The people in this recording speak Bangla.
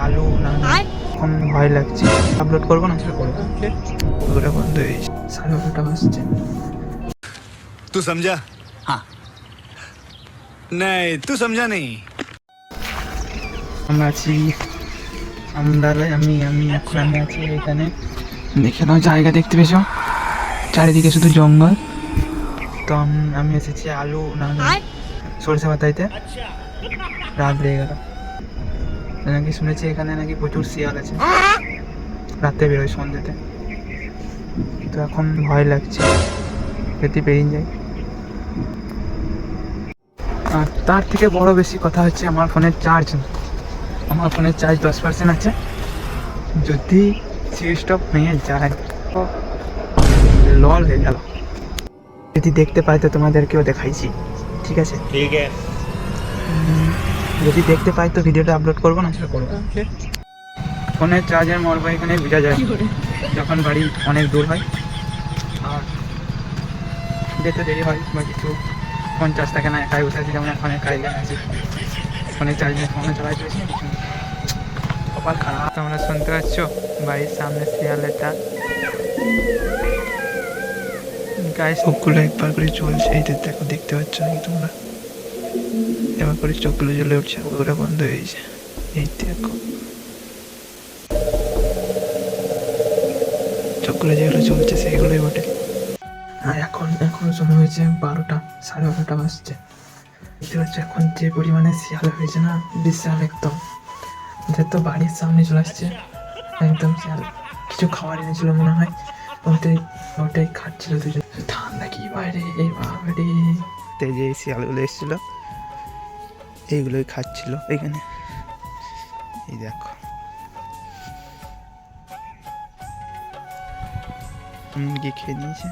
আলু না এখন ভয় লাগছে, আপলোড করবো না সেটা করবো। ওটা বন্ধ হয়ে গেছে, 11:30 বাজছে। तू समझा? हाँ नहीं तू समझा नहीं। আমরা আছি আমদালায়, আমি আছি এখানে। দেখে নাও, জায়গা দেখতে পেয়েছো, চারিদিকে শুধু জঙ্গল। তো আমি এসেছি আলু না সরষে বাতাইতে। রাত লেগে গেল, নাকি শুনেছি এখানে নাকি প্রচুর শিয়াল আছে, রাতে বেরোয় সন্ধ্যেতে। তো এখন ভয় লাগছে যদি বেরিয়ে যায়। আর তার থেকে বড় বেশি কথা হচ্ছে আমার ফোনের চার্জ 10% আছে। যদি সুইচ অফ হয়ে যায় তো লল হয়ে গেল। যদি দেখতে পাই তো তোমাদেরকেও দেখাইছি, ঠিক আছে? ठीक है। যদি দেখতে পাই তো ভিডিওটা আপলোড করবো না সেটা করবো। ফোনের চার্জের মরবা এখানে বোঝা যায় যখন বাড়ি অনেক দূর হয় আর যেতে দেরি হয় বা কিছু। ফোন চার্জ থাকে না, একাই বসে আছি, যেমন এখন একাই আছে, ফোনের চার্জ নিয়ে ফোনে চালাই চলেছি। কপাল খারাপ। তোমরা শুনতে পাচ্ছ বাড়ির সামনে শিয়ালের ডাক। গায়ে চোখগুলো একবার করে চলছে, এই দেখো, দেখতে পাচ্ছ নাকি তোমরা? এবার করে চোখগুলো জ্বলে উঠছে, ওগুলো বন্ধ হয়েছে। এই দেখো চোখগুলো যেগুলো চলছে সেগুলোই বটে। আর এখন সময় হয়েছে 12:30 বাজছে। দেখতে পাচ্ছ এখন যে পরিমাণে শিয়াল হয়েছে না, বিশাল একদম। তো বাড়ির সামনে চলে আসছে একদম শিয়াল। কিছু খাবার এনেছিল মনে হয়, ওটাই খাচ্ছিল দুজন। ঠান্ডা কি বাইরে, এই বাবারে! যে শিয়ালগুলো এসেছিল এইগুলোই খাচ্ছিল এখানে। এই দেখো, গিয়ে খেয়ে নিয়েছে।